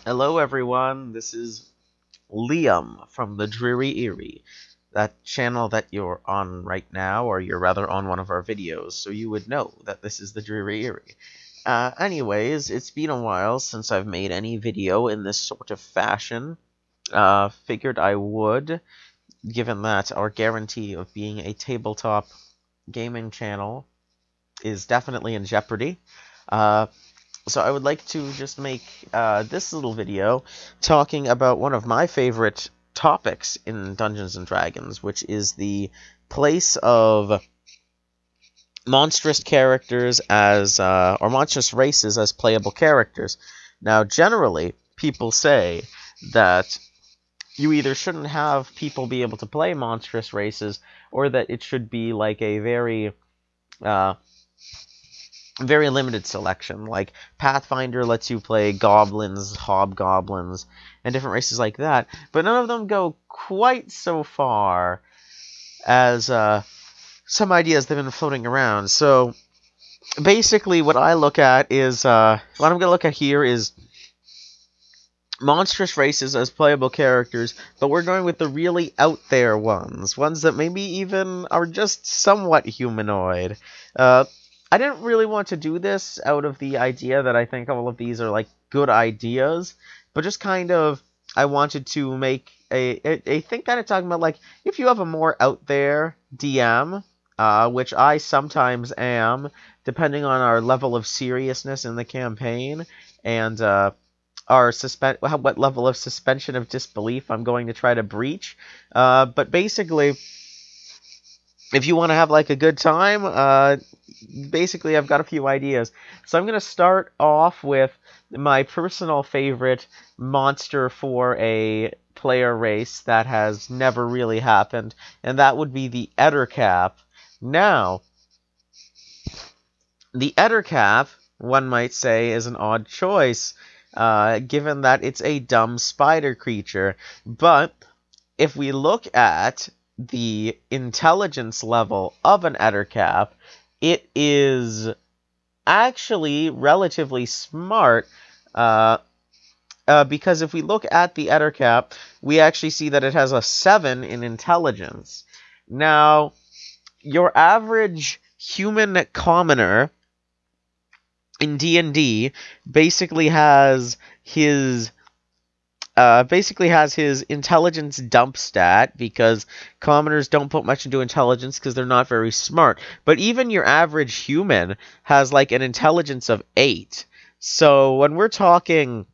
Hello everyone, this is Liam from the Dreary Erie, that channel that you're on right now, or you're rather on one of our videos, so you would know that this is the Dreary Erie. Anyways, it's been a while since I've made any video in this sort of fashion. Figured I would, given that our guarantee of being a tabletop gaming channel is definitely in jeopardy. So I would like to just make this little video talking about one of my favorite topics in Dungeons & Dragons, which is the place of monstrous characters as, or monstrous races as playable characters. Now, generally, people say that you either shouldn't have people be able to play monstrous races, or that it should be like a very limited selection. Like Pathfinder lets you play goblins, hobgoblins, and different races like that, but none of them go quite so far as some ideas that have been floating around. So basically what I look at is, what I'm going to look at here is monstrous races as playable characters, but we're going with the really out there ones that maybe even are just somewhat humanoid. I didn't really want to do this out of the idea that I think all of these are, like, good ideas, but just kind of, I wanted to make a thing kind of talking about, like, if you have a more out there DM, which I sometimes am, depending on our level of seriousness in the campaign, and, what level of suspension of disbelief I'm going to try to breach, but basically, if you want to have, like, a good time, basically I've got a few ideas. So I'm going to start off with my personal favorite monster for a player race that has never really happened, and that would be the Etercap. Now, the Etercap, one might say, is an odd choice, given that it's a dumb spider creature, but if we look at the intelligence level of an Ettercap, it is actually relatively smart, because if we look at the Ettercap, we actually see that it has a 7 in intelligence. Now, your average human commoner in D&D basically has his intelligence dump stat, because commoners don't put much into intelligence because they're not very smart. But even your average human has, like, an intelligence of 8. So when we're talking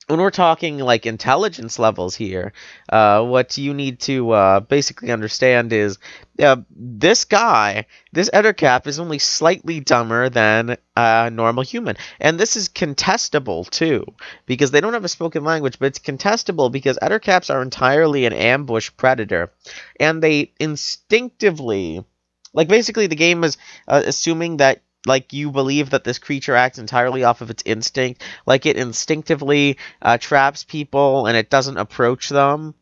like intelligence levels here, what you need to basically understand is this Ettercap is only slightly dumber than a normal human. And this is contestable too, because they don't have a spoken language, but it's contestable because Ettercaps are entirely an ambush predator. And they instinctively, like, basically the game is assuming that, like, you believe that this creature acts entirely off of its instinct. Like, it instinctively traps people and it doesn't approach them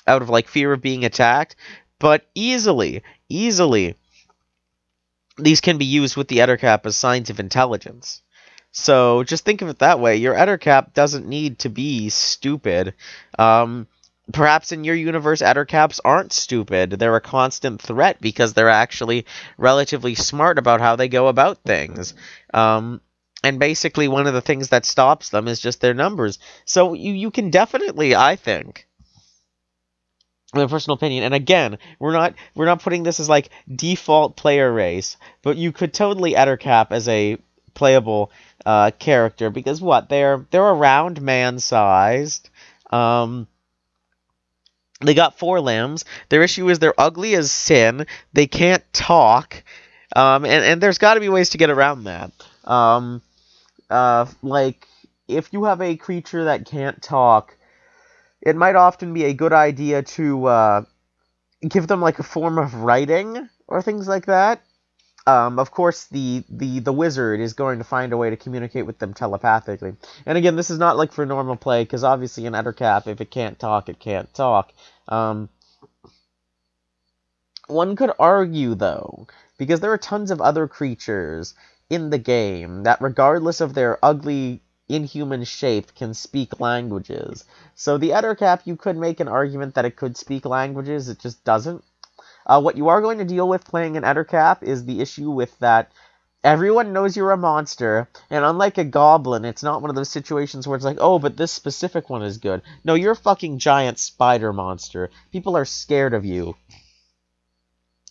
out of, like, fear of being attacked. But easily, these can be used with the Ettercap as signs of intelligence. So just think of it that way. Your Ettercap doesn't need to be stupid. Perhaps in your universe, Ettercaps aren't stupid. They're a constant threat because they're actually relatively smart about how they go about things. And basically, one of the things that stops them is just their numbers. So you can definitely, I think, in my personal opinion, and again, we're not putting this as, like, default player race, but you could totally Ettercap as a playable character, because what, they're around man-sized. They got 4 limbs. Their issue is they're ugly as sin. They can't talk. And there's got to be ways to get around that. Like, if you have a creature that can't talk, it might often be a good idea to give them, like, a form of writing or things like that. Of course, the wizard is going to find a way to communicate with them telepathically. And again, this is not, like, for normal play, because obviously an Ettercap, if it can't talk, it can't talk. One could argue, though, because there are tons of other creatures in the game that, regardless of their ugly inhuman shape can speak languages. So the Ettercap, you could make an argument that it could speak languages, it just doesn't. What you are going to deal with playing an Ettercap is the issue with that everyone knows you're a monster, and unlike a goblin, it's not one of those situations where it's like, oh, but this specific one is good. No, you're a fucking giant spider monster. People are scared of you.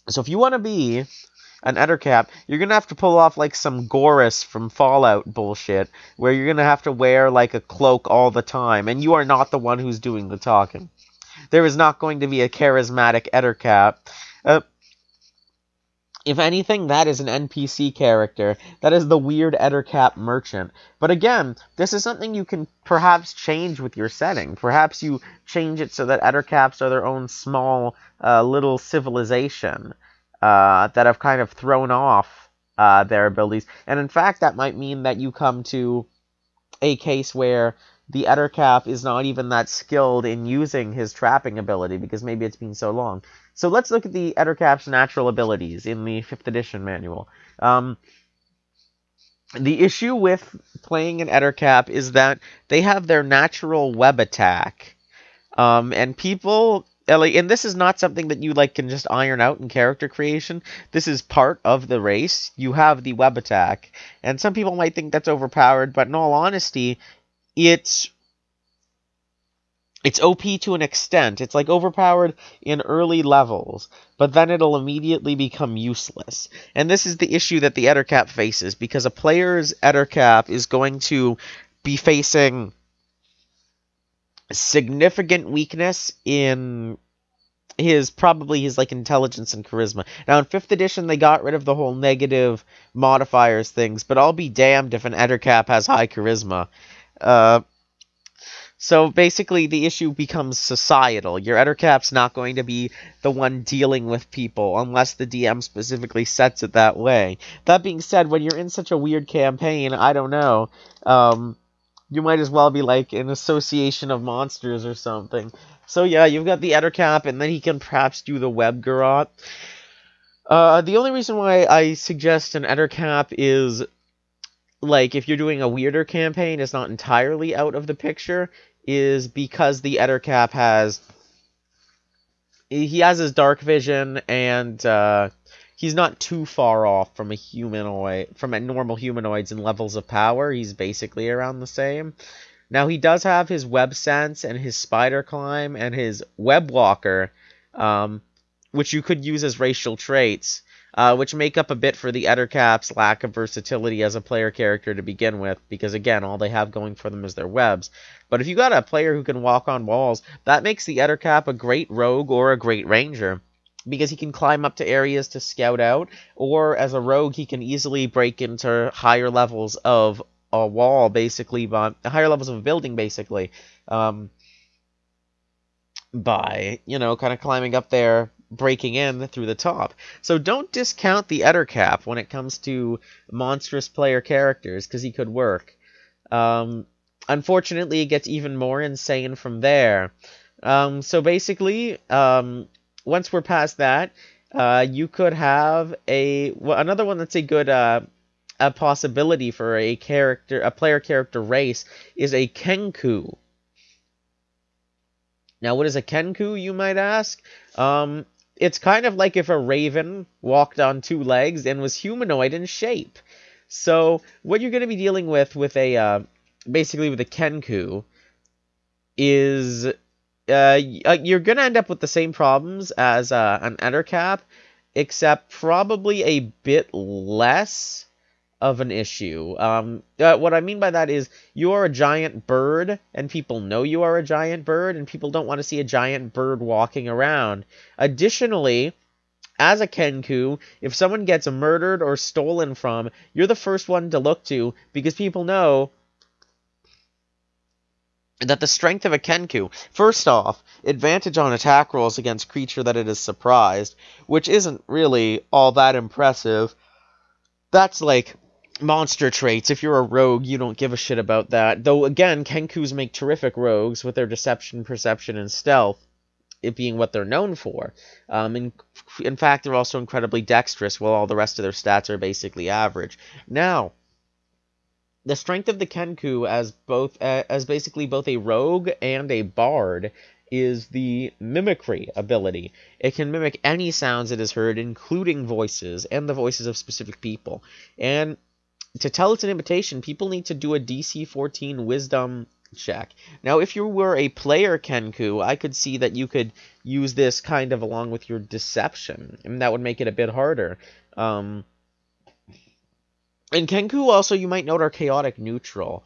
So if you want to be an Ettercap, you're going to have to pull off like some Gorus from Fallout bullshit, where you're going to have to wear like a cloak all the time, and you are not the one who's doing the talking. There is not going to be a charismatic Ettercap. If anything, that is an NPC character. That is the weird Ettercap merchant. But again, this is something you can perhaps change with your setting. Perhaps you change it so that Ettercaps are their own small little civilization that have kind of thrown off their abilities. And in fact, that might mean that you come to a case where the Ettercap is not even that skilled in using his trapping ability, because maybe it's been so long. So let's look at the Ettercap's natural abilities in the 5th edition manual. The issue with playing an Ettercap is that they have their natural web attack. And people... And this is not something that you can just iron out in character creation. This is part of the race. You have the web attack. And some people might think that's overpowered, but in all honesty, it's OP to an extent. It's overpowered in early levels, but then it'll immediately become useless. And this is the issue that the Ettercap faces, because a player's Ettercap is going to be facing significant weakness in his intelligence and charisma. Now in 5th edition they got rid of the whole negative modifiers things, but I'll be damned if an Ettercap has high charisma. So basically the issue becomes societal. Your Ettercap's not going to be the one dealing with people unless the DM specifically sets it that way. That being said, when you're in such a weird campaign, I don't know, you might as well be an association of monsters or something. So yeah, you've got the Ettercap, and then he can perhaps do the web garrote. The only reason why I suggest an Ettercap is, if you're doing a weirder campaign, it's not entirely out of the picture, is because the Ettercap has his dark vision, and he's not too far off from a normal humanoids in levels of power. He's basically around the same. Now he does have his web sense and his spider climb and his web walker, which you could use as racial traits, which make up a bit for the Ettercap's lack of versatility as a player character to begin with, because again, all they have going for them is their webs. But if you got a player who can walk on walls, that makes the Ettercap a great rogue or a great ranger, because he can climb up to areas to scout out, or as a rogue he can easily break into higher levels of a wall, basically, higher levels of a building, basically, by, kind of climbing up there, breaking in through the top. So don't discount the Ettercap when it comes to monstrous player characters, because he could work. Unfortunately, it gets even more insane from there. So basically, once we're past that, you could have another one that's a good a possibility for a player character race is a Kanku. Now, what is a Kanku, you might ask? It's kind of like if a raven walked on 2 legs and was humanoid in shape. So what you're going to be dealing with basically with a Kanku is you're going to end up with the same problems as an Ettercap, except probably a bit less of an issue. What I mean by that is you are a giant bird, and people know you are a giant bird, and people don't want to see a giant bird walking around. Additionally, as a Kanku, if someone gets murdered or stolen from, you're the first one to look to, because people know that the strength of a Kanku, first off, advantage on attack rolls against creature that it is surprised, which isn't really all that impressive. That's monster traits. If you're a rogue, you don't give a shit about that. Though, again, Kankus make terrific rogues with their deception, perception, and stealth, it being what they're known for. In fact, they're also incredibly dexterous, while all the rest of their stats are basically average. Now, The strength of the Kanku as basically both a rogue and a bard is the mimicry ability. It can mimic any sounds it has heard, including voices, and the voices of specific people. And to tell it's an imitation, people need to do a DC 14 wisdom check. Now, if you were a player Kenku, I could see that you could use this kind of along with your deception, and that would make it a bit harder. And Kenku also, you might note, are chaotic neutral.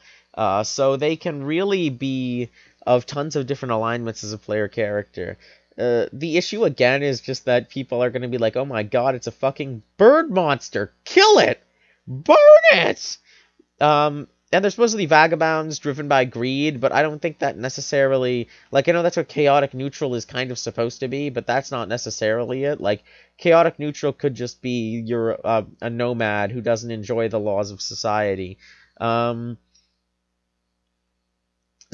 So they can really be of tons of different alignments as a player character. The issue, again, is just that people are going to be like, oh my god, it's a fucking bird monster! Kill it! Burn it! And they're supposedly vagabonds driven by greed, but I don't think that necessarily... Like, I know that's what chaotic neutral is kind of supposed to be, but that's not necessarily it. Like, chaotic neutral could just be you're a nomad who doesn't enjoy the laws of society. So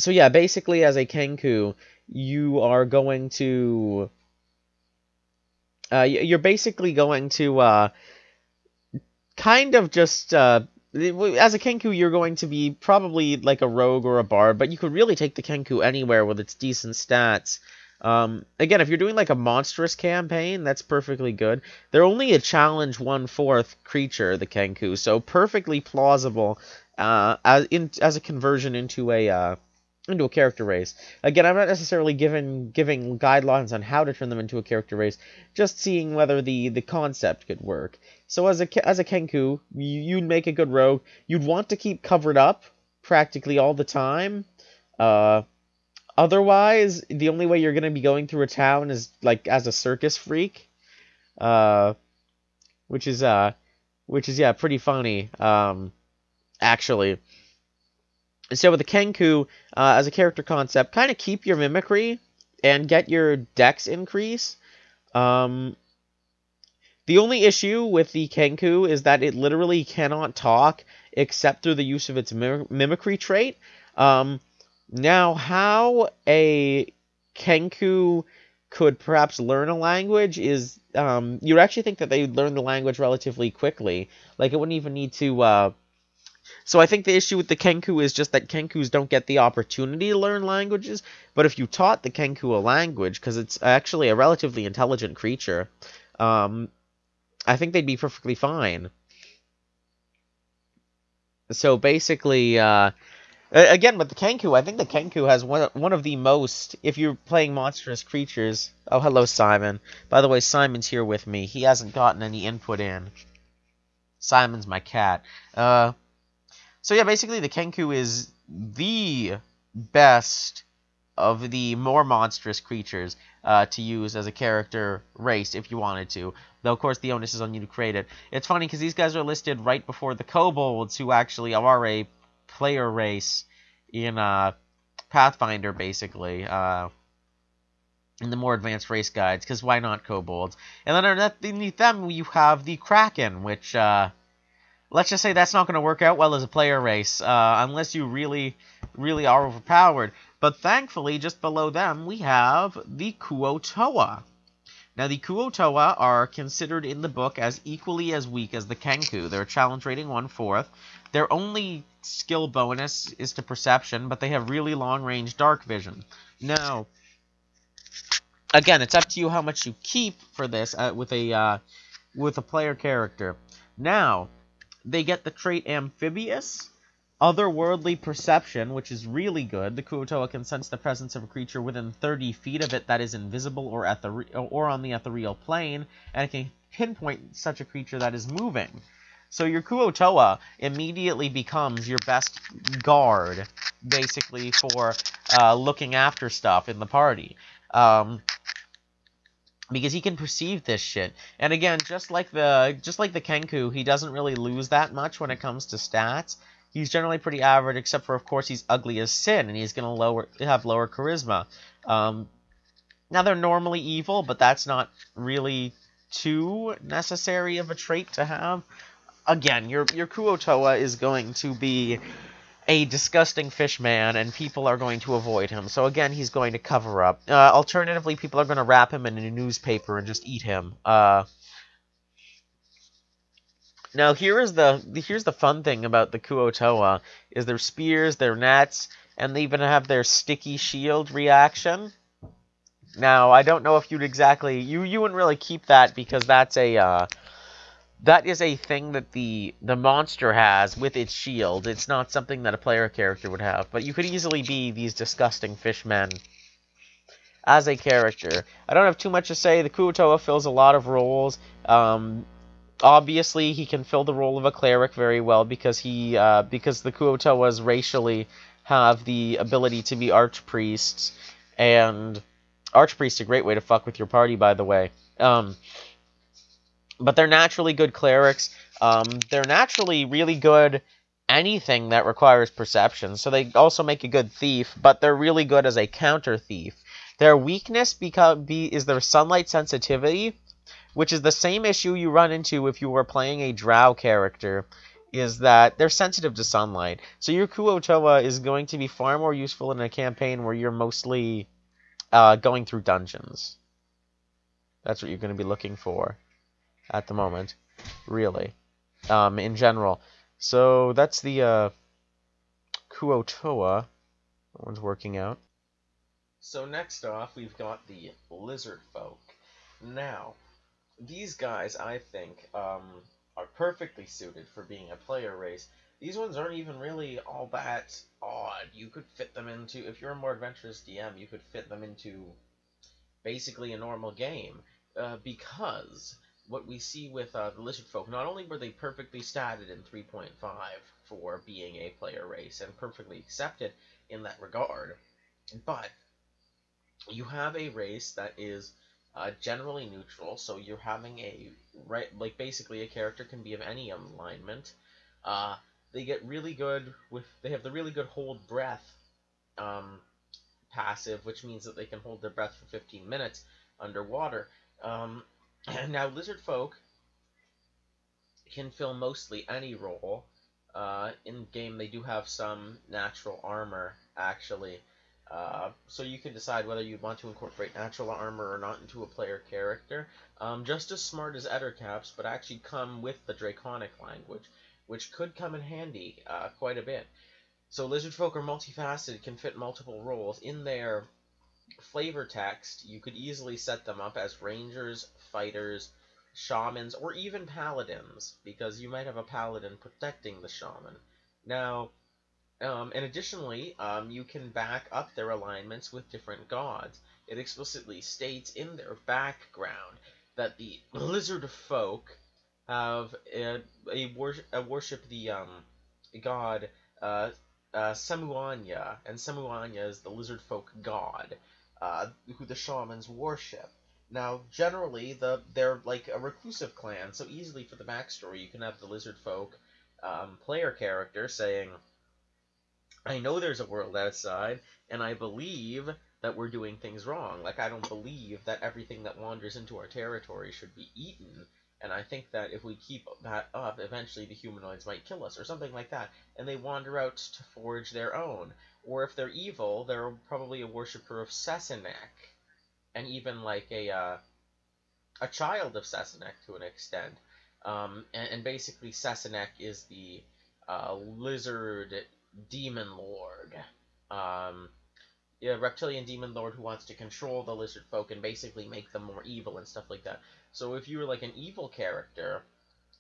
yeah, basically as a Kenku, you are going to... you're basically going to kind of just... as a Kenku, you're going to be probably like a rogue or a bard, but you could really take the Kenku anywhere with its decent stats. Again, if you're doing like a Monstrous campaign, that's perfectly good. They're only a challenge 1/4 creature, the Kenku, so perfectly plausible as a conversion into a character race. Again, I'm not necessarily giving guidelines on how to turn them into a character race, just seeing whether the concept could work. So as a Kenku, you'd make a good rogue. You'd want to keep covered up practically all the time. Otherwise, the only way you're going to be going through a town is like as a circus freak, which is yeah, pretty funny, actually. So with the Kenku, as a character concept, kind of keep your mimicry and get your dex increase. The only issue with the Kenku is that it literally cannot talk except through the use of its mimicry trait. Now, how a Kenku could perhaps learn a language is, you'd actually think that they would learn the language relatively quickly. Like, it wouldn't even need to, So I think the issue with the Kenku is just that Kenkus don't get the opportunity to learn languages, but if you taught the Kenku a language, because it's actually a relatively intelligent creature, I think they'd be perfectly fine. So basically, again, with the Kenku, I think the Kenku has one of the most, if you're playing monstrous creatures... Oh, hello, Simon. By the way, Simon's here with me. He hasn't gotten any input in. Simon's my cat. So yeah, basically the Kenku is the best of the more monstrous creatures to use as a character race if you wanted to. Though, of course, the onus is on you to create it. It's funny because these guys are listed right before the kobolds, who actually are a player race in Pathfinder, basically, in the more advanced race guides, because why not kobolds? And then underneath them, you have the Kraken, which, let's just say that's not going to work out well as a player race, unless you really, really are overpowered. But thankfully, just below them, we have the Kuo-Toa. Now, the Kuo-Toa are considered in the book as equally as weak as the Kenku. They're challenge rating 1/4. Their only skill bonus is to perception, but they have really long-range dark vision. Now, again, it's up to you how much you keep for this with a player character. Now, they get the trait Amphibious, Otherworldly Perception, which is really good. The Kuo-Toa can sense the presence of a creature within 30 feet of it that is invisible or on the ethereal plane, and it can pinpoint such a creature that is moving. So your Kuo-Toa immediately becomes your best guard, basically, for looking after stuff in the party. Because he can perceive this shit. And again, just like the Kenku, he doesn't really lose that much when it comes to stats. He's generally pretty average, except for, of course, he's ugly as sin, and he's going to have lower charisma. Now, they're normally evil, but that's not really too necessary of a trait to have. Again, your Kuo-Toa is going to be a disgusting fish man, and people are going to avoid him. So again, he's going to cover up. Alternatively, people are going to wrap him in a newspaper and just eat him. Now here's the fun thing about the Kuotoa is their spears, their nets, and they even have their sticky shield reaction. Now I don't know if you'd exactly you wouldn't really keep that because that is a thing that the monster has with its shield. It's not something that a player character would have, but you could easily be these disgusting fishmen as a character. I don't have too much to say. The Kuotoa fills a lot of roles. Obviously, he can fill the role of a cleric very well because because the Kuotoas racially have the ability to be archpriests, and archpriests a great way to fuck with your party, by the way. But they're naturally good clerics. They're naturally really good anything that requires perception. So they also make a good thief, but they're really good as a counter thief. Their weakness is their sunlight sensitivity, which is the same issue you run into if you were playing a drow character, is that they're sensitive to sunlight. So your Kuotoa is going to be far more useful in a campaign where you're mostly going through dungeons. That's what you're going to be looking for at the moment, really, in general. So that's the Kuotoa. That one's working out. So next off, we've got the Lizardfolk. Now, these guys, I think, are perfectly suited for being a player race. These ones aren't even really all that odd. You could fit them into, if you're a more adventurous DM, you could fit them into basically a normal game. Because what we see with the Lizardfolk, not only were they perfectly statted in 3.5 for being a player race, and perfectly accepted in that regard, but you have a race that is generally neutral, so you're having like basically a character can be of any alignment. They get really good they have the really good hold breath passive, which means that they can hold their breath for 15 minutes underwater. Now, Lizardfolk can fill mostly any role. In game, they do have some natural armor, actually. So you can decide whether you want to incorporate natural armor or not into a player character. Just as smart as Etercaps, but actually come with the Draconic language, which could come in handy quite a bit. So Lizardfolk are multifaceted, can fit multiple roles. In their flavor text, you could easily set them up as rangers, fighters, shamans, or even paladins, because you might have a paladin protecting the shaman. Now, and additionally, you can back up their alignments with different gods. It explicitly states in their background that the lizard folk have worship the god Samuanya, and Samuanya is the lizard folk god who the shamans worship. Now, generally, they're like a reclusive clan, so easily for the backstory, you can have the lizard folk player character saying, I know there's a world outside, and I believe that we're doing things wrong. Like, I don't believe that everything that wanders into our territory should be eaten, and I think that if we keep that up, eventually the humanoids might kill us, or something like that, and they wander out to forge their own. Or if they're evil, they're probably a worshipper of Sassenach, and even like a child of Sassenach to an extent. And basically Sassenach is the lizard demon lord. Reptilian demon lord who wants to control the lizard folk and basically make them more evil and stuff like that. So if you were like an evil character,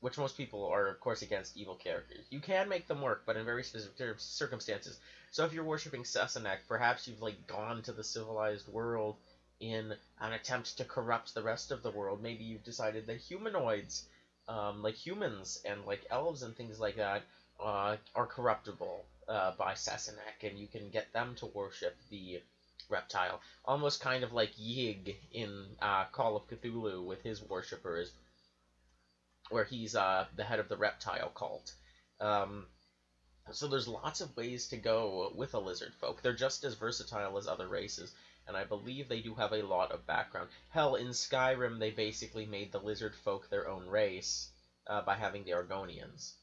which most people are of course against evil characters, you can make them work, but in very specific circumstances. So if you're worshipping Sassenach, perhaps you've like gone to the civilized world in an attempt to corrupt the rest of the world. Maybe you've decided that humanoids, like humans and like elves and things like that, are corruptible by Sassenach, and you can get them to worship the reptile. Almost kind of like Yig in Call of Cthulhu with his worshippers, where he's the head of the reptile cult. So there's lots of ways to go with a lizard folk. They're just as versatile as other races, and I believe they do have a lot of background. Hell, in Skyrim, they basically made the lizard folk their own race by having the Argonians,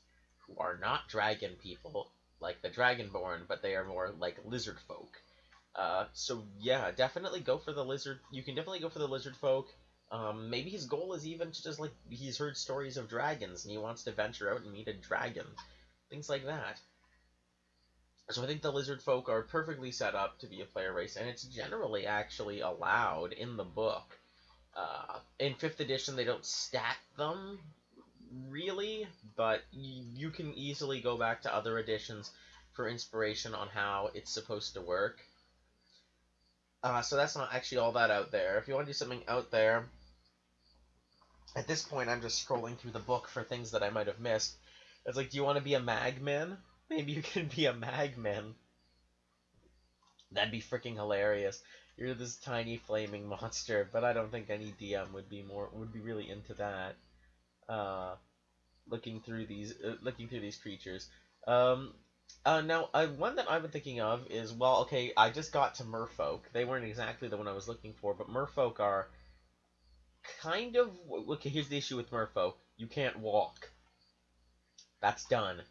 who are not dragon people like the Dragonborn, but they are more like lizard folk. So yeah, definitely go for the lizard. You can definitely go for the lizard folk. Maybe his goal is even to just, like, he's heard stories of dragons and he wants to venture out and meet a dragon. Things like that. So I think the Lizardfolk are perfectly set up to be a player race, and it's generally actually allowed in the book. In 5th edition, they don't stat them, really, but you can easily go back to other editions for inspiration on how it's supposed to work. So that's not actually all that out there. If you want to do something out there, at this point I'm just scrolling through the book for things that I might have missed. It's like, do you want to be a magman? Maybe you can be a magman. That'd be freaking hilarious. You're this tiny flaming monster, but I don't think any DM would be really into that. Looking through these creatures. Now, one that I've been thinking of is, well, okay, I just got to merfolk. They weren't exactly the one I was looking for, but merfolk are kind of... Okay, here's the issue with merfolk. You can't walk. That's done.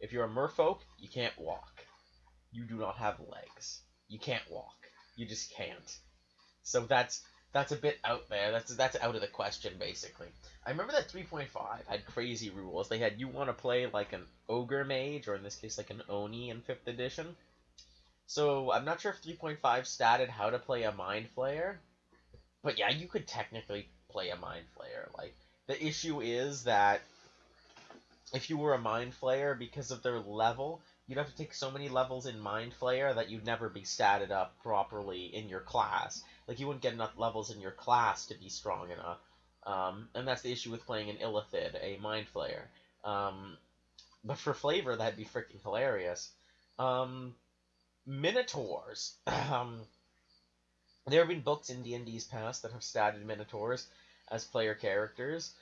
If you're a merfolk, you can't walk. You do not have legs. You can't walk. You just can't. So that's a bit out there. That's out of the question, basically. I remember that 3.5 had crazy rules. They had, you want to play like an Ogre mage, or in this case like an Oni in 5th edition. So I'm not sure if 3.5 statted how to play a Mind Flayer. But yeah, you could technically play a Mind Flayer. Like, the issue is that if you were a Mind Flayer, because of their level, you'd have to take so many levels in Mind Flayer that you'd never be statted up properly in your class. Like, you wouldn't get enough levels in your class to be strong enough. And that's the issue with playing an Illithid, a Mind Flayer. But for flavor, that'd be freaking hilarious. Minotaurs. There have been books in D&D's past that have statted Minotaurs as player characters.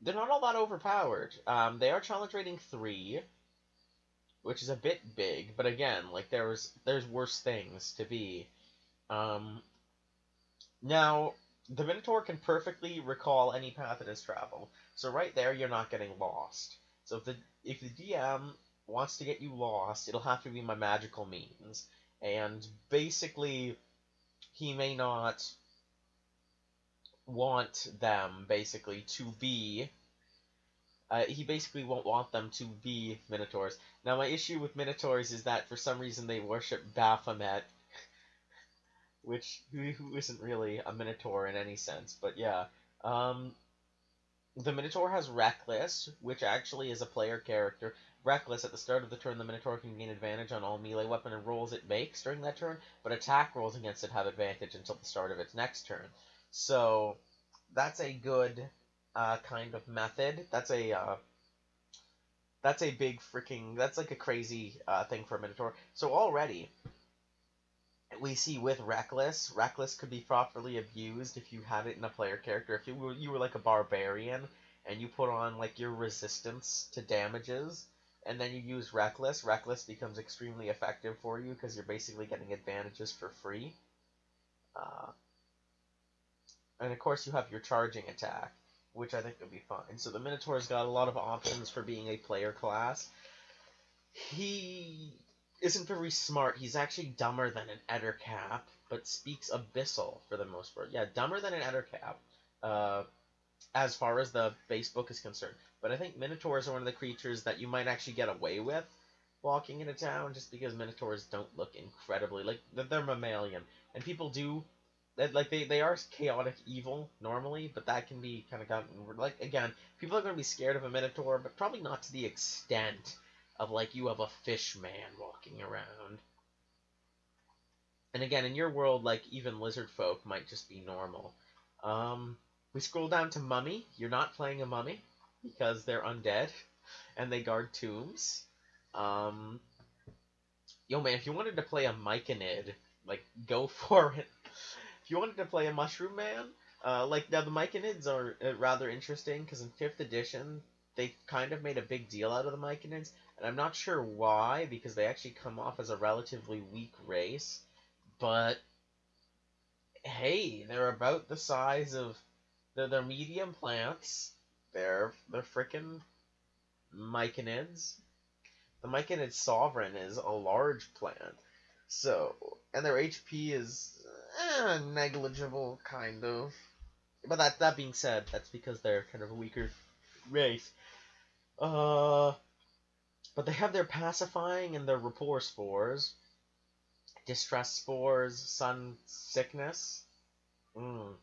They're not all that overpowered. They are challenge rating 3, which is a bit big, but again, like, there's worse things to be. Now, the Minotaur can perfectly recall any path it has traveled, so right there you're not getting lost. So if the DM wants to get you lost, it'll have to be by magical means, and basically he may not want them basically to be... he basically won't want them to be Minotaurs. Now, my issue with Minotaurs is that for some reason they worship Baphomet, who isn't really a Minotaur in any sense, but yeah. The Minotaur has Reckless, which actually is a player character. Reckless, at the start of the turn, the Minotaur can gain advantage on all melee weapon and rolls it makes during that turn, but attack rolls against it have advantage until the start of its next turn. So, that's a good kind of method. That's a big freaking... That's like a crazy thing for a Minotaur. So already, we see with Reckless could be properly abused if you had it in a player character. If you were like a barbarian, and you put on like your resistance to damages, and then you use Reckless becomes extremely effective for you, because you're basically getting advantages for free. And of course you have your charging attack, which I think would be fine. So the Minotaur's got a lot of options for being a player class. He isn't very smart. He's actually dumber than an Etercap, but speaks Abyssal for the most part. Yeah, dumber than an Etercap, as far as the base book is concerned. But I think Minotaurs are one of the creatures that you might actually get away with walking into town, just because Minotaurs don't look incredibly... Like, they're mammalian. And people do... Like, they are chaotic evil, normally, but that can be kind of gotten... Like, again, people are going to be scared of a Minotaur, but probably not to the extent of, like, you have a fish man walking around. And again, in your world, like, even Lizardfolk might just be normal. We scroll down to Mummy. You're not playing a Mummy, because they're undead, and they guard tombs. Yo, man, if you wanted to play a Myconid, like, go for it. If you wanted to play a Mushroom Man, like, now the Myconids are rather interesting, because in 5th edition, they kind of made a big deal out of the Myconids, and I'm not sure why, because they actually come off as a relatively weak race, but hey, they're about the size of... They're medium plants. They're frickin' Myconids. The Myconid Sovereign is a large plant. So, and their HP is negligible, kind of. But that being said, that's because they're kind of a weaker race. But they have their pacifying and their rapport spores, distress spores, sun sickness. So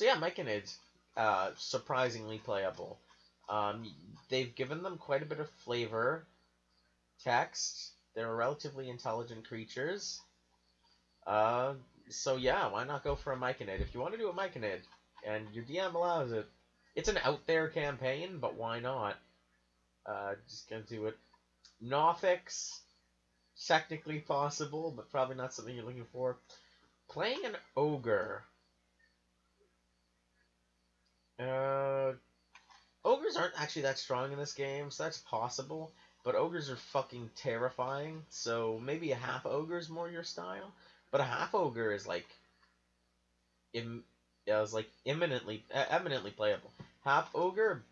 yeah, Myconid, surprisingly playable. They've given them quite a bit of flavor, text. They're relatively intelligent creatures. So yeah, why not go for a Myconid? If you want to do a Myconid, and your DM allows it, it's an out there campaign, but why not? Just gonna do it. Nothics, technically possible, but probably not something you're looking for. Playing an Ogre. Ogres aren't actually that strong in this game, so that's possible. But ogres are fucking terrifying, so maybe a half ogre is more your style. But a half ogre is like, eminently playable. Half ogre,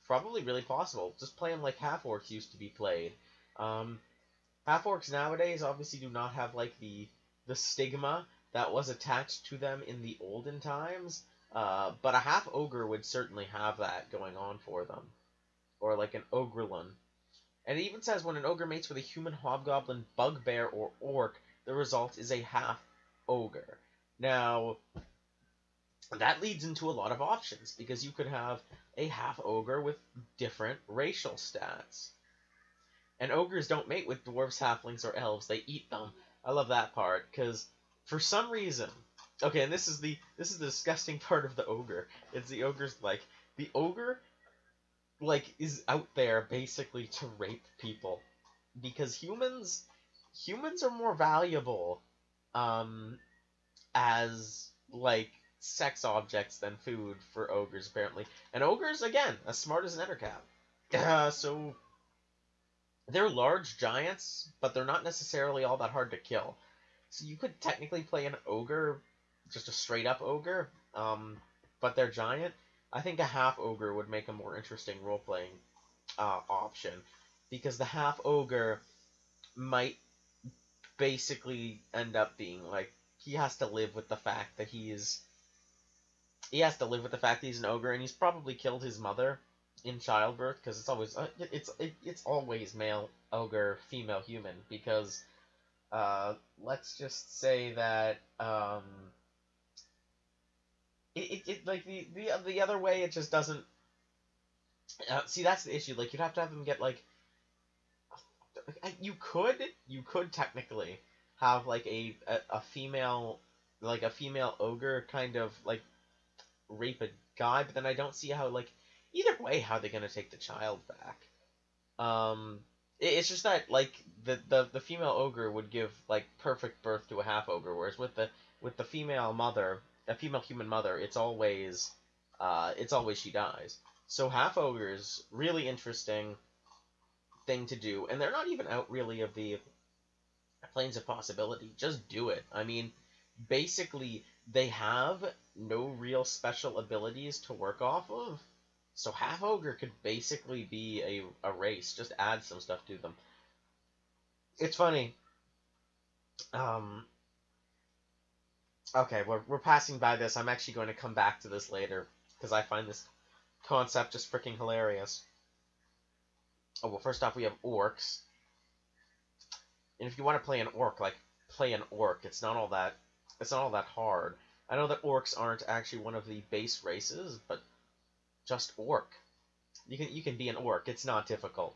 probably really possible. Just play them like half orcs used to be played. Half orcs nowadays obviously do not have like the stigma that was attached to them in the olden times. But a half ogre would certainly have that going on for them, or like an ogrelin. And it even says when an ogre mates with a human, hobgoblin, bugbear, or orc, the result is a half ogre. Now, that leads into a lot of options, because you could have a half ogre with different racial stats. And ogres don't mate with dwarves, halflings, or elves. They eat them. I love that part, because for some reason... Okay, and this is the disgusting part of the ogre. It's the ogre's, like... The ogre, like, is out there, basically, to rape people. Because humans are more valuable, as, like, sex objects than food for ogres, apparently. And ogres, again, as smart as an Etercap. So... They're large giants, but they're not necessarily all that hard to kill. So you could technically play an ogre, just a straight-up ogre, but they're giant. I think a half ogre would make a more interesting role-playing option, because the half ogre might basically end up being like, he has to live with the fact that he's an ogre, and he's probably killed his mother in childbirth, because it's always male ogre, female human, because let's just say that like the other way, it just doesn't see. That's the issue. Like, you'd have to have them get like, you could technically have like a female, like a female ogre kind of like rape a guy, but then I don't see how, like, either way, how they're gonna take the child back. It's just that, like, the female ogre would give like perfect birth to a half ogre, whereas with the female mother, a female human mother, it's always she dies. So half ogres, really interesting thing to do, and they're not even out really of the planes of possibility. Just do it. I mean, basically, they have no real special abilities to work off of, so half ogre could basically be a race. Just add some stuff to them. It's funny. Okay, we're passing by this. I'm actually going to come back to this later, because I find this concept just freaking hilarious. Oh, well, first off, we have orcs. And if you want to play an orc, like, play an orc. It's not all that hard. I know that orcs aren't actually one of the base races, but just orc. You can be an orc. It's not difficult.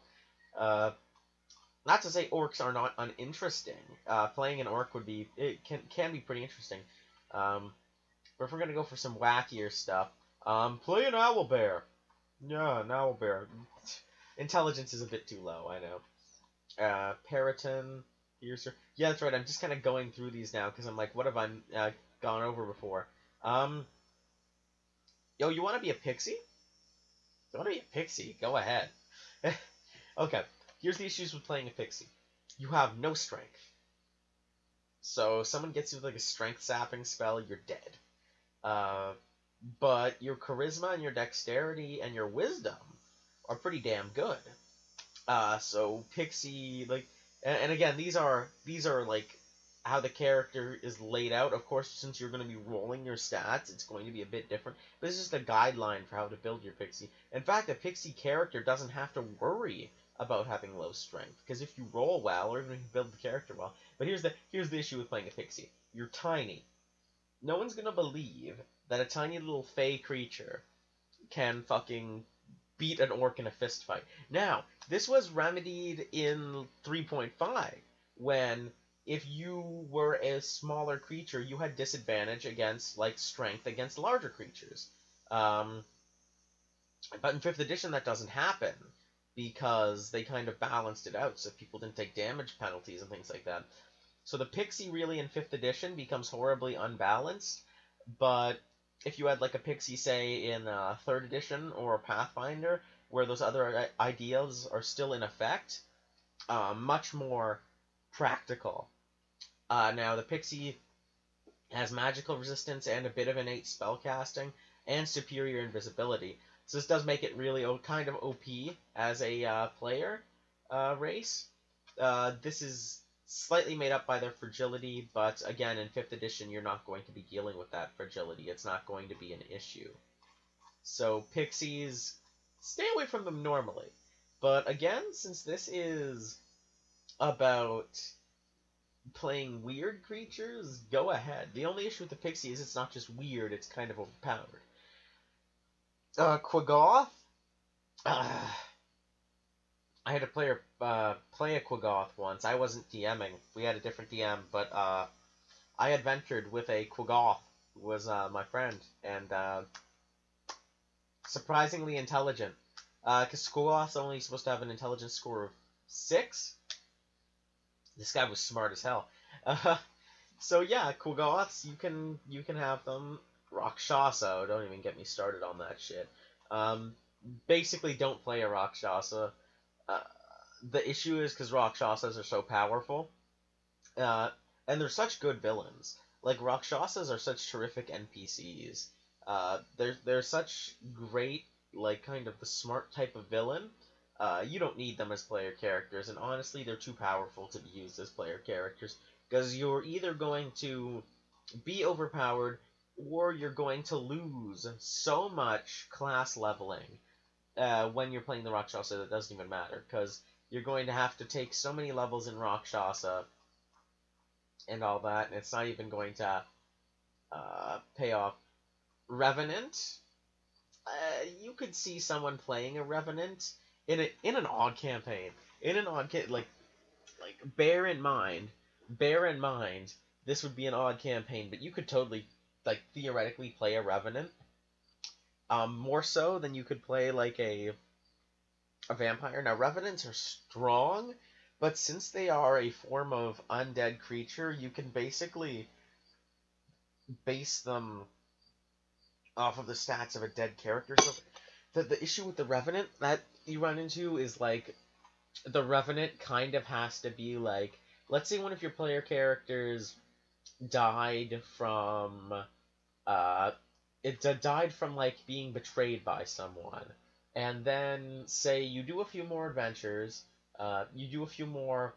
Not to say orcs are not uninteresting. Playing an orc can be pretty interesting. But if we're gonna go for some wackier stuff, play an owlbear. Yeah, an owlbear. Intelligence is a bit too low, I know. Periton, Piercer. Yeah, that's right. I'm just kind of going through these now because I'm like, what have I gone over before? Yo, you want to be a pixie? You want to be a pixie? Go ahead. Okay, here's the issues with playing a pixie. You have no strength. So someone gets you with like a strength sapping spell, you're dead. But your charisma and your dexterity and your wisdom are pretty damn good. So pixie, like, and again, these are like how the character is laid out. Of course, since you're going to be rolling your stats, it's going to be a bit different. But it's just a guideline for how to build your pixie. In fact, a pixie character doesn't have to worry about having low strength, because if you roll well, or even if you build the character well. But here's the issue with playing a pixie. You're tiny. No one's going to believe that a tiny little fey creature can fucking beat an orc in a fist fight. Now, this was remedied in 3.5, when if you were a smaller creature, you had disadvantage against, like, strength against larger creatures. But in 5th edition, that doesn't happen, because they kind of balanced it out, so people didn't take damage penalties and things like that. So the pixie really in 5th edition becomes horribly unbalanced, but if you had like a pixie, say, in 3rd edition or a Pathfinder, where those other ideas are still in effect, much more practical. Now, the pixie has magical resistance and a bit of innate spellcasting and superior invisibility. So this does make it really kind of OP as a player race. This is slightly made up by their fragility, but again, in 5th edition, you're not going to be dealing with that fragility. It's not going to be an issue. So pixies, stay away from them normally. But again, since this is about playing weird creatures, go ahead. The only issue with the pixie is it's not just weird, it's kind of overpowered. Quaggoth? I had a player play a Quaggoth once. I wasn't DMing. We had a different DM, but I adventured with a Quaggoth, who was my friend, and surprisingly intelligent. Because Quaggoth's only supposed to have an intelligence score of 6. This guy was smart as hell. So yeah, Quaggoths, you can have them. Rakshasa, don't even get me started on that shit. Basically, don't play a Rakshasa. The issue is because Rakshasas are so powerful, and they're such good villains. Like, Rakshasas are such terrific NPCs. They're such great, like, kind of the smart type of villain. You don't need them as player characters, and honestly, they're too powerful to be used as player characters, because you're either going to be overpowered, or you're going to lose so much class leveling when you're playing the Rakshasa that doesn't even matter, because you're going to have to take so many levels in Rakshasa and all that, and it's not even going to pay off. Revenant, you could see someone playing a Revenant in an odd campaign. Like bear in mind, this would be an odd campaign, but you could totally, like, theoretically play a Revenant. More so than you could play, like, a vampire. Now, Revenants are strong, but since they are a form of undead creature, you can basically base them off of the stats of a dead character. So the issue with the Revenant that you run into is, like, the Revenant kind of has to be, like, let's say one of your player characters died from, died from, like, being betrayed by someone. And then, say, you do a few more adventures, you do a few more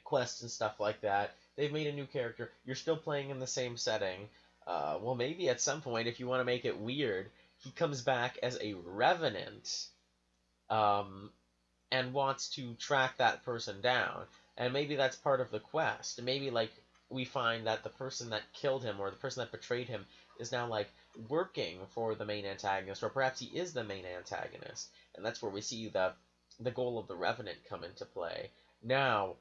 quests and stuff like that, they've made a new character, you're still playing in the same setting, well, maybe at some point, if you want to make it weird, he comes back as a Revenant, and wants to track that person down, and maybe that's part of the quest. Maybe, like, we find that the person that killed him, or the person that betrayed him, is now, like, working for the main antagonist, or perhaps he is the main antagonist, and that's where we see the goal of the Revenant come into play. Now,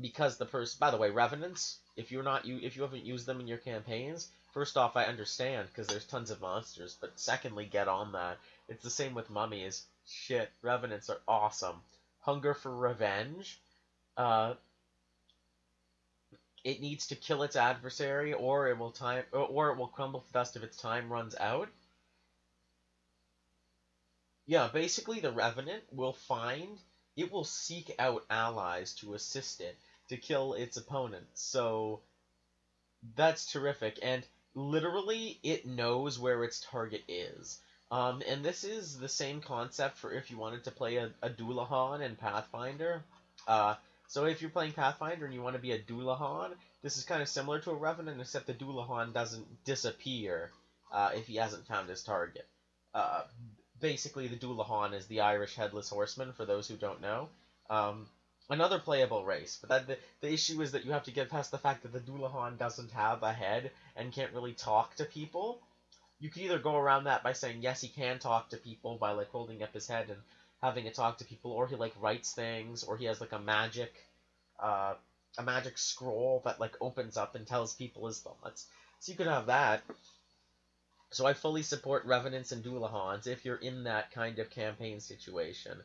because the person, by the way, Revenants, if you haven't used them in your campaigns, first off, I understand, because there's tons of monsters, but secondly, get on that. It's the same with mummies. Shit, Revenants are awesome. Hunger for revenge. It needs to kill its adversary, or it will crumble to dust if its time runs out. Yeah, basically the Revenant will seek out allies to assist it to kill its opponents. So that's terrific, and literally it knows where its target is. And this is the same concept for if you wanted to play a Dullahan in Pathfinder. So if you're playing Pathfinder and you want to be a Doulahan, this is kind of similar to a Revenant, except the Doulahan doesn't disappear if he hasn't found his target. Uh, Basically, the Doulahan is the Irish Headless Horseman, for those who don't know. Another playable race, but the issue is that you have to get past the fact that the Doulahan doesn't have a head and can't really talk to people. You can either go around that by saying, yes, he can talk to people by, like, holding up his head and having it talk to people, or he, like, writes things, or he has, like, a magic scroll that, like, opens up and tells people his thoughts. So you could have that. So I fully support Revenants and Doulahans if you're in that kind of campaign situation.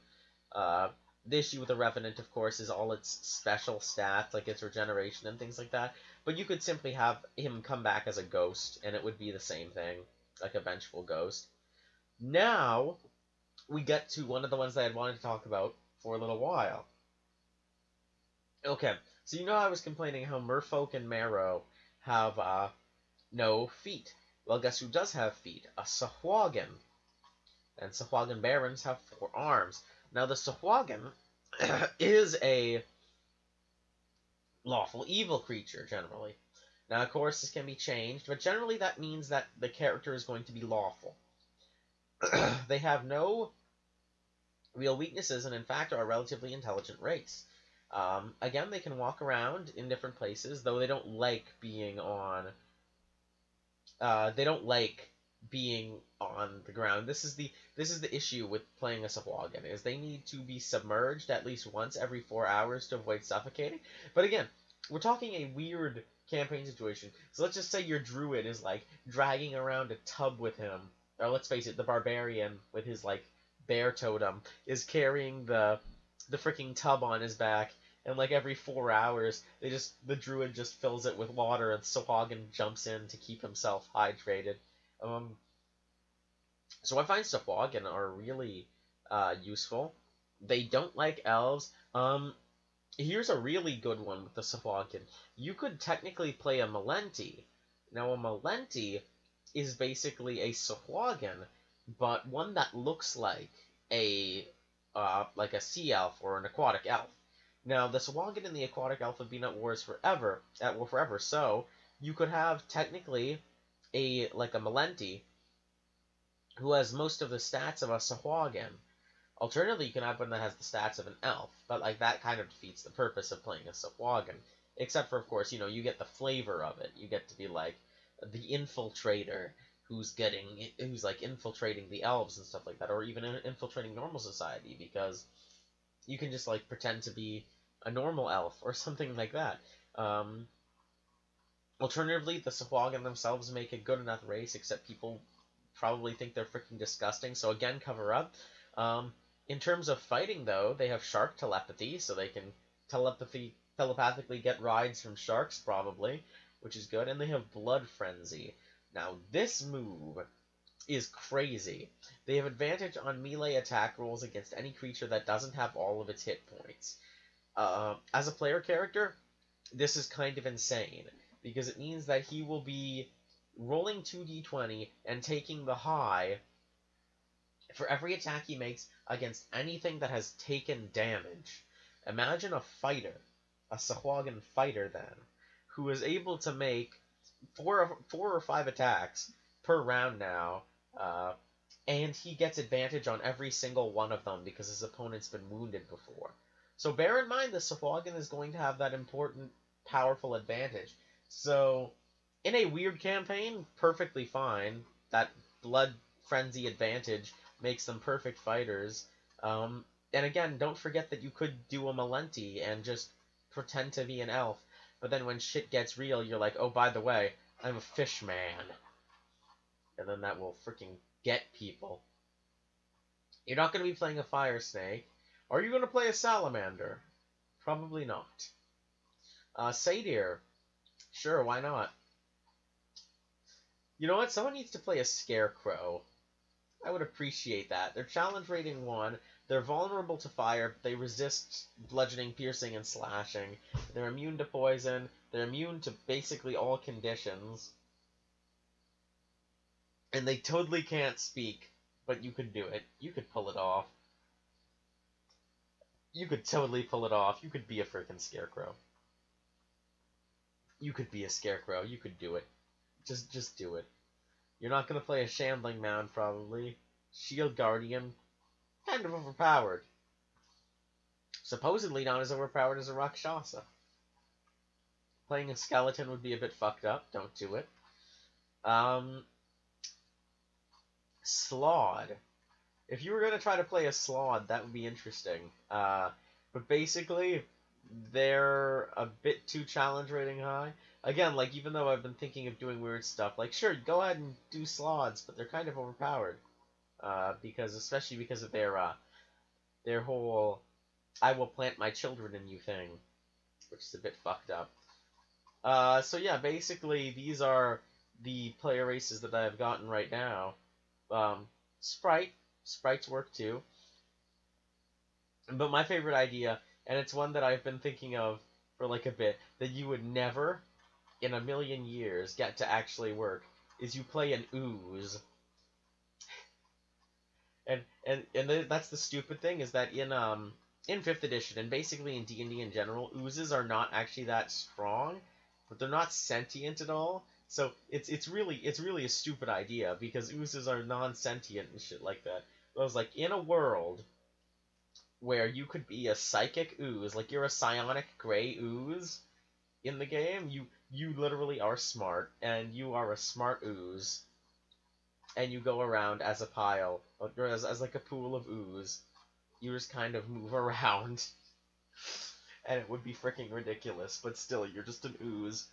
The issue with the Revenant, of course, is all its special stats, like its regeneration and things like that. But you could simply have him come back as a ghost, and it would be the same thing, like a vengeful ghost. Now, we get to one of the ones that I had wanted to talk about for a little while. Okay, so you know I was complaining how Merfolk and Marrow have no feet. Well, guess who does have feet? A Sahuagin. And Sahuagin Barons have 4 arms. Now, the Sahuagin is a lawful evil creature, generally. Now, of course, this can be changed, but generally that means that the character is going to be lawful. They have no real weaknesses, and in fact are a relatively intelligent race. Again, they can walk around in different places, though they don't like being on... they don't like being on the ground. This is the issue with playing a Sahuagin, is they need to be submerged at least once every 4 hours to avoid suffocating. But again, we're talking a weird campaign situation. So let's just say your druid is, like, dragging around a tub with him. Or let's face it, the barbarian with his, like, bear totem is carrying the freaking tub on his back, and, like, every 4 hours, the druid just fills it with water, and Sahuagin jumps in to keep himself hydrated. So I find Sahuagin are really useful. They don't like elves. Here's a really good one with the Sahuagin. You could technically play a Malenti. Now, a Malenti is basically a Sahuagin, but one that looks like a sea elf or an aquatic elf. Now, the Sahuagin and the aquatic elf have been at wars forever, so you could have technically a Malenti who has most of the stats of a Sahuagin. Alternatively, you can have one that has the stats of an elf, but, like, that kind of defeats the purpose of playing a Sahuagin. Except for, of course, you get the flavor of it. You get to be, like, the infiltrator who's like, infiltrating the elves and stuff like that, or even infiltrating normal society, because you can just, like, pretend to be a normal elf or something like that. Alternatively, the Sahuagin themselves make a good enough race, except people probably think they're freaking disgusting, so again, cover up. In terms of fighting, though, they have shark telepathy, so they can telepathically get rides from sharks, probably, which is good, and they have blood frenzy. Now, this move is crazy. They have advantage on melee attack rolls against any creature that doesn't have all of its hit points. As a player character, this is kind of insane, because it means that he will be rolling 2d20 and taking the high for every attack he makes against anything that has taken damage. Imagine a fighter, a Sahuagin fighter then, who is able to make 4 or 5 attacks per round now, and he gets advantage on every single one of them because his opponent's been wounded before. So bear in mind the Sahuagin is going to have that important, powerful advantage. So, in a weird campaign, perfectly fine. That blood frenzy advantage makes them perfect fighters. And again, don't forget that you could do a Malenti and just pretend to be an elf. But then when shit gets real, you're like, oh, by the way, I'm a fish man. And then that will freaking get people. You're not going to be playing a fire snake. Are you going to play a salamander? Probably not. Satyr. Sure, why not? You know what? Someone needs to play a scarecrow. I would appreciate that. They're challenge rating 1. They're vulnerable to fire, but they resist bludgeoning, piercing, and slashing. They're immune to poison. They're immune to basically all conditions. And they totally can't speak, but you could do it. You could pull it off. You could totally pull it off. You could be a freaking scarecrow. You could be a scarecrow. You could do it. Just do it. You're not gonna play a Shambling Mound, probably. Shield Guardian, kind of overpowered. Supposedly not as overpowered as a Rakshasa. Playing a skeleton would be a bit fucked up. Don't do it. Slod. If you were gonna try to play a Slod, that would be interesting. But basically, they're a bit too challenge rating high. Again, like, even though I've been thinking of doing weird stuff, like, sure, go ahead and do Slods, but they're kind of overpowered. Especially because of their whole "I will plant my children in you" thing, which is a bit fucked up. So yeah, basically these are the player races that I've gotten right now. Sprites work too, but my favorite idea, and it's one that I've been thinking of for like a bit, that you would never in a million years get to actually work, is you play an ooze. And that's the stupid thing, is that in 5th edition and basically in D&D in general, oozes are not actually that strong, but they're not sentient at all. So it's really a stupid idea, because oozes are non-sentient and shit like that. But I was like, in a world where you could be a psychic ooze, like you're a psionic gray ooze in the game, you literally are smart, and you are a smart ooze, and you go around as a pile, or as like a pool of ooze. You just kind of move around, and it would be freaking ridiculous, but still, you're just an ooze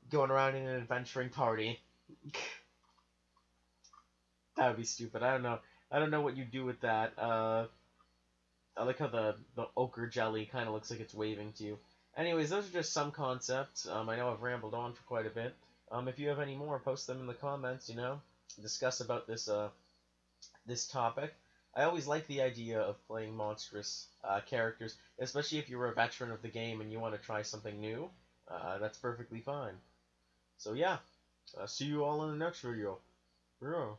going around in an adventuring party. That would be stupid. I don't know. I don't know what you do with that. I like how the ochre jelly kind of looks like it's waving to you. Anyways, those are just some concepts. I know I've rambled on for quite a bit. If you have any more, post them in the comments, discuss about this topic. I always like the idea of playing monstrous characters, especially if you're a veteran of the game and you want to try something new. That's perfectly fine. So yeah, see you all in the next video. Yeah.